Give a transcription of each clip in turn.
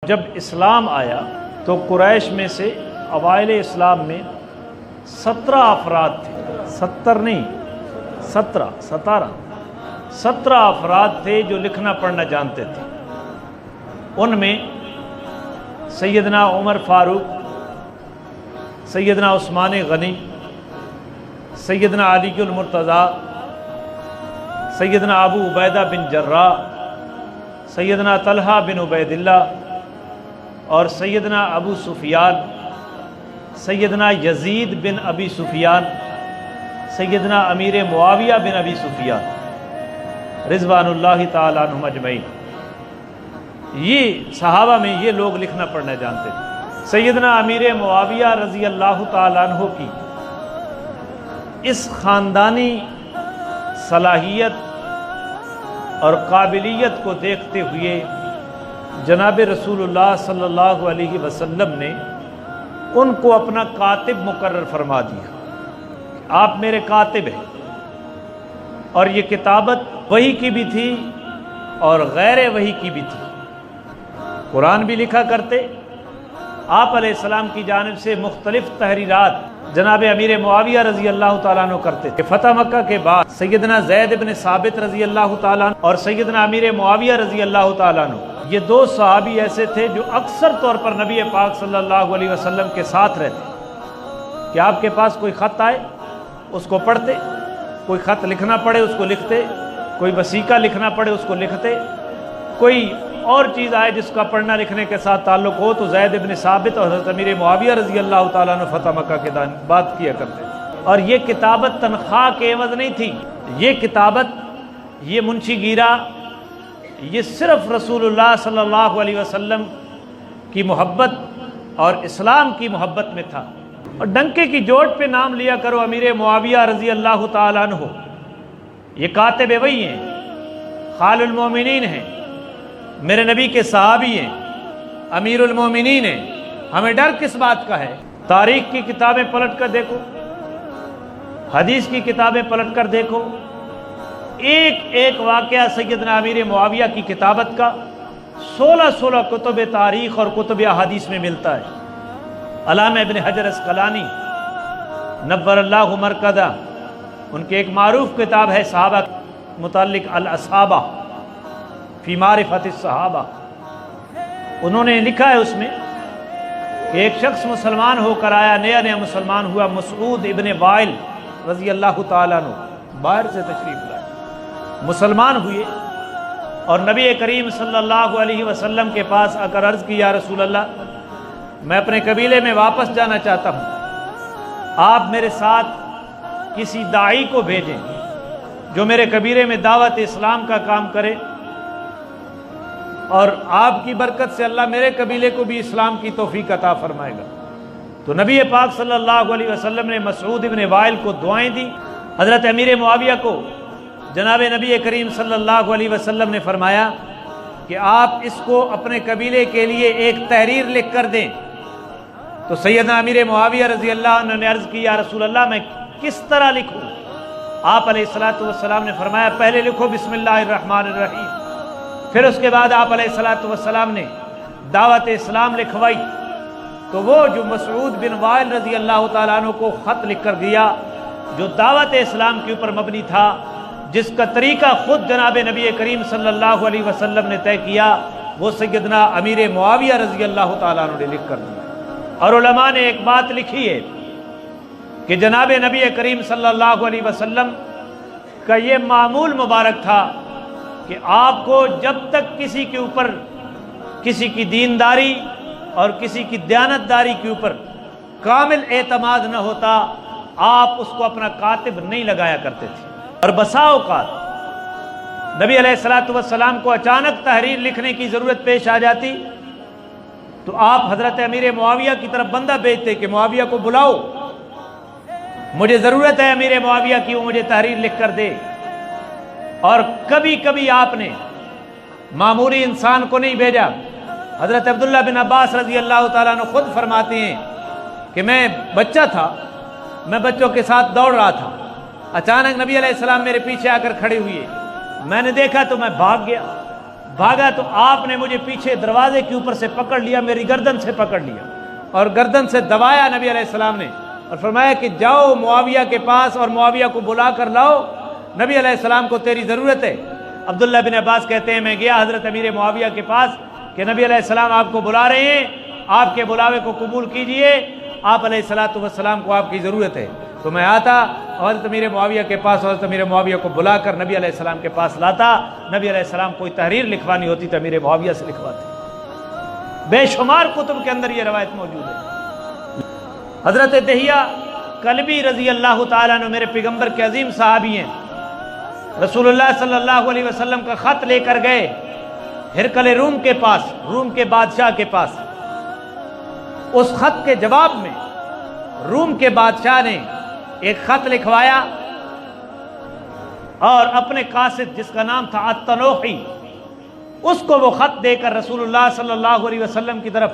جب اسلام آیا تو قریش میں سے اوائل اسلام میں 17 افراد تھے، 70 نہیں 17 افراد تھے جو لکھنا پڑھنا جانتے تھے۔ ان میں سیدنا عمر فاروق، سیدنا عثمان غنی، سیدنا علی المرتضیٰ، سیدنا ابو عبیدہ بن جراح، سیدنا طلحہ بن عبید اللہ اور سیدنا ابو سفیان، سیدنا یزید بن ابی سفیان، سیدنا امیر معاویہ بن ابی سفیان رضوان اللہ تعالی عنہم اجمعین۔ یہ صحابہ میں یہ لوگ لکھنا پڑھنا جانتے تھے۔ سیدنا امیر معاویہ رضی اللہ تعالی عنہ کی اس خاندانی صلاحیت اور قابلیت کو دیکھتے ہوئے جناب رسول اللہ صلی اللہ علیہ وسلم نے ان کو اپنا کاتب مقرر فرما دیا۔ آپ میرے کاتب ہیں، اور یہ کتابت وحی کی بھی تھی اور غیر وحی کی بھی تھی۔ قرآن بھی لکھا کرتے، آپ علیہ السلام کی جانب سے مختلف تحریرات جناب امیر معاویہ رضی اللہ تعالیٰ عنہ کرتے تھے۔ فتح مکہ کے بعد سیدنا زید بن ثابت رضی اللہ تعالیٰ عنہ اور سیدنا امیر معاویہ رضی اللہ تعالیٰ عنہ، یہ دو صحابی ایسے تھے جو اکثر طور پر نبی پاک صلی اللہ علیہ وسلم کے ساتھ رہتے کہ آپ کے پاس کوئی خط آئے اس کو پڑھتے، کوئی خط لکھنا پڑے اس کو لکھتے، کوئی وثیقہ لکھنا پڑے اس کو لکھتے، کوئی اور چیز آئے جس کا پڑھنا لکھنے کے ساتھ تعلق ہو تو زید بن ثابت اور حضرت امیر معاویہ رضی اللہ تعالیٰ عنہ فتح مکہ کے بات کیا کرتے تھے۔ اور یہ کتابت تنخواہ کے عوض نہیں تھی، یہ کتابت، یہ منشی گیرا، یہ صرف رسول اللہ صلی اللہ علیہ وسلم کی محبت اور اسلام کی محبت میں تھا۔ اور ڈنکے کی جوٹ پہ نام لیا کرو امیر معاویہ رضی اللہ تعالیٰ عنہ، یہ کاتب وحی ہیں، خال المومنین ہیں، میرے نبی کے صحابی ہیں، امیر المومنین ہیں۔ ہمیں ڈر کس بات کا ہے؟ تاریخ کی کتابیں پلٹ کر دیکھو، حدیث کی کتابیں پلٹ کر دیکھو، ایک ایک واقعہ سیدنا امیر معاویہ کی کتابت کا 16 کتب تاریخ اور کتب احادیث میں ملتا ہے۔ علامہ ابن حجر اسقلانی نور اللہ مرکزہ، ان کی ایک معروف کتاب ہے صحابہ متعلق الاصحابہ فی معرفت الصحابہ، انہوں نے لکھا ہے اس میں کہ ایک شخص مسلمان ہو کر آیا، نیا مسلمان ہوا، مسعود ابن وائل رضی اللہ تعالیٰ عنہ، باہر سے تشریف لائے، مسلمان ہوئے اور نبی کریم صلی اللہ علیہ وسلم کے پاس آ کر عرض کی، یا رسول اللہ، میں اپنے قبیلے میں واپس جانا چاہتا ہوں، آپ میرے ساتھ کسی داعی کو بھیجیں جو میرے قبیلے میں دعوت اسلام کا کام کرے، اور آپ کی برکت سے اللہ میرے قبیلے کو بھی اسلام کی توفیق عطا فرمائے گا۔ تو نبی پاک صلی اللہ علیہ وسلم نے مسعود ابن وائل کو دعائیں دی۔ حضرت امیر معاویہ کو جناب نبی کریم صلی اللہ علیہ وسلم نے فرمایا کہ آپ اس کو اپنے قبیلے کے لیے ایک تحریر لکھ کر دیں۔ تو سیدنا امیر معاویہ رضی اللہ عنہ نے عرض کی، یا رسول اللہ، میں کس طرح لکھوں؟ آپ علیہ السلام نے فرمایا، پہلے لکھو بسم اللہ الرحمن الرحیم۔ پھر اس کے بعد آپ علیہ السلام نے دعوت اسلام لکھوائی۔ تو وہ جو مسعود بن وائل رضی اللہ تعالیٰ عنہ کو خط لکھ کر دیا جو دعوت اسلام کے اوپر مبنی تھا، جس کا طریقہ خود جناب نبی کریم صلی اللہ علیہ وسلم نے طے کیا، وہ سیدنا امیر معاویہ رضی اللہ تعالیٰ عنہ نے لکھ کر دیا۔ اور علماء نے ایک بات لکھی ہے کہ جناب نبی کریم صلی اللہ علیہ وسلم کا یہ معمول مبارک تھا کہ آپ کو جب تک کسی کے اوپر کسی کی دینداری اور کسی کی دیانتداری کے اوپر کامل اعتماد نہ ہوتا، آپ اس کو اپنا کاتب نہیں لگایا کرتے تھے۔ اور بسا اوقات نبی علیہ السلام کو اچانک تحریر لکھنے کی ضرورت پیش آ جاتی تو آپ حضرت امیر معاویہ کی طرف بندہ بھیجتے کہ معاویہ کو بلاؤ، مجھے ضرورت ہے امیر معاویہ کی، وہ مجھے تحریر لکھ کر دے۔ اور کبھی کبھی آپ نے معمولی انسان کو نہیں بھیجا۔ حضرت عبداللہ بن عباس رضی اللہ تعالیٰ عنہ خود فرماتے ہیں کہ میں بچہ تھا، میں بچوں کے ساتھ دوڑ رہا تھا، اچانک نبی علیہ السلام میرے پیچھے آ کر کھڑے ہوئے، میں نے دیکھا تو میں بھاگ گیا، بھاگا تو آپ نے مجھے پیچھے دروازے کے اوپر سے پکڑ لیا، میری گردن سے پکڑ لیا اور گردن سے دبایا نبی علیہ السلام نے، اور فرمایا کہ جاؤ معاویہ کے پاس اور معاویہ کو بلا کر لاؤ، نبی علیہ السلام کو تیری ضرورت ہے۔ عبداللہ بن عباس کہتے ہیں میں گیا حضرت امیر معاویہ کے پاس کہ نبی علیہ السلام آپ کو بلا رہے ہیں، آپ کے بلاوے کو قبول کیجئے، آپ علیہ السلام کو آپ کی ضرورت ہے۔ تو میں آتا اور حضرت امیر معاویہ کے پاس، حضرت امیر معاویہ کو بلا کر نبی علیہ السلام کے پاس لاتا، نبی علیہ السلام کوئی تحریر لکھوانی ہوتی تو امیر معاویہ سے لکھواتے۔ بے شمار کتب کے اندر یہ روایت موجود ہے۔ حضرت دہیہ کلبی رضی اللہ تعالیٰ عنہ میرے پیغمبر کے عظیم صحابی ہیں، رسول اللہ صلی اللہ علیہ وسلم کا خط لے کر گئے ہرقل روم کے پاس، روم کے بادشاہ کے پاس۔ اس خط کے جواب میں روم کے بادشاہ نے ایک خط لکھوایا اور اپنے قاصد جس کا نام تھا التنوخی، اس کو وہ خط دے کر رسول اللہ صلی اللہ علیہ وسلم کی طرف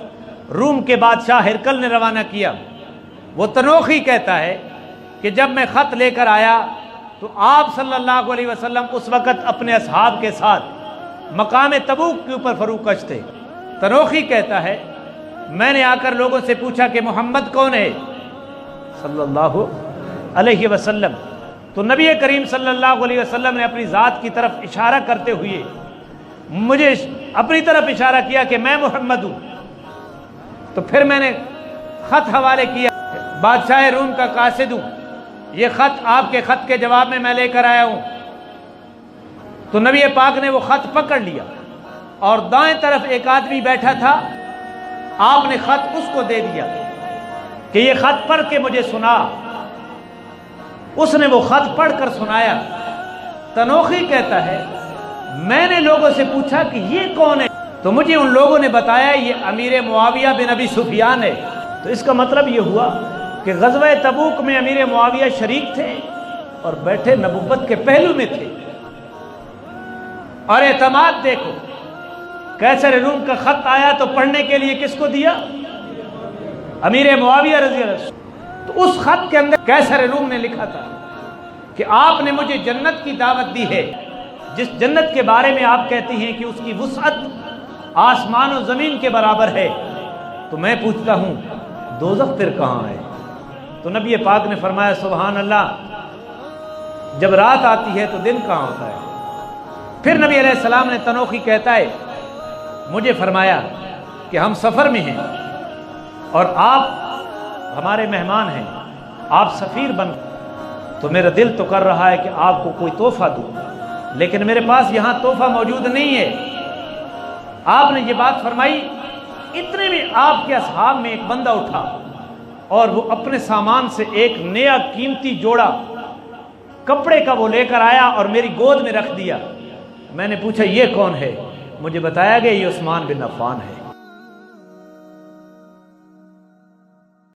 روم کے بادشاہ ہرقل نے روانہ کیا۔ وہ تنوخی کہتا ہے کہ جب میں خط لے کر آیا تو آپ صلی اللہ علیہ وسلم اس وقت اپنے اصحاب کے ساتھ مقام تبوک کے اوپر فروکش تھے۔ تنوخی کہتا ہے میں نے آ کر لوگوں سے پوچھا کہ محمد کون ہے صلی اللہ علیہ وسلم، تو نبی کریم صلی اللہ علیہ وسلم نے اپنی ذات کی طرف اشارہ کرتے ہوئے مجھے اپنی طرف اشارہ کیا کہ میں محمد ہوں۔ تو پھر میں نے خط حوالے کیا، بادشاہ روم کا قاصد ہوں، یہ خط آپ کے خط کے جواب میں لے کر آیا ہوں۔ تو نبی پاک نے وہ خط پکڑ لیا اور دائیں طرف ایک آدمی بیٹھا تھا، آپ نے خط اس کو دے دیا کہ یہ خط پڑھ کے مجھے سنا۔ اس نے وہ خط پڑھ کر سنایا۔ تنوخی کہتا ہے میں نے لوگوں سے پوچھا کہ یہ کون ہے، تو مجھے ان لوگوں نے بتایا یہ امیر معاویہ بن ابی سفیان ہے۔ تو اس کا مطلب یہ ہوا کہ غزوہ تبوک میں امیر معاویہ شریک تھے اور بیٹھے نبوت کے پہلو میں تھے۔ اور اعتماد دیکھو، قیصر روم کا خط آیا تو پڑھنے کے لیے کس کو دیا؟ امیر معاویہ رضی اللہ عنہ۔ تو اس خط کے اندر قیصر روم نے لکھا تھا کہ آپ نے مجھے جنت کی دعوت دی ہے، جس جنت کے بارے میں آپ کہتی ہیں کہ اس کی وسعت آسمان و زمین کے برابر ہے، تو میں پوچھتا ہوں دوزخ پھر کہاں ہے؟ تو نبی پاک نے فرمایا سبحان اللہ، جب رات آتی ہے تو دن کہاں ہوتا ہے؟ پھر نبی علیہ السلام نے، تنوخی کہتا ہے مجھے فرمایا کہ ہم سفر میں ہیں اور آپ ہمارے مہمان ہیں، آپ سفیر بن، تو میرا دل تو کر رہا ہے کہ آپ کو کوئی تحفہ دوں، لیکن میرے پاس یہاں تحفہ موجود نہیں ہے۔ آپ نے یہ بات فرمائی، اتنے میں آپ کے اصحاب میں ایک بندہ اٹھا اور وہ اپنے سامان سے ایک نیا قیمتی جوڑا کپڑے کا وہ لے کر آیا اور میری گود میں رکھ دیا۔ میں نے پوچھا یہ کون ہے؟ مجھے بتایا گیا یہ عثمان بن عفان ہے۔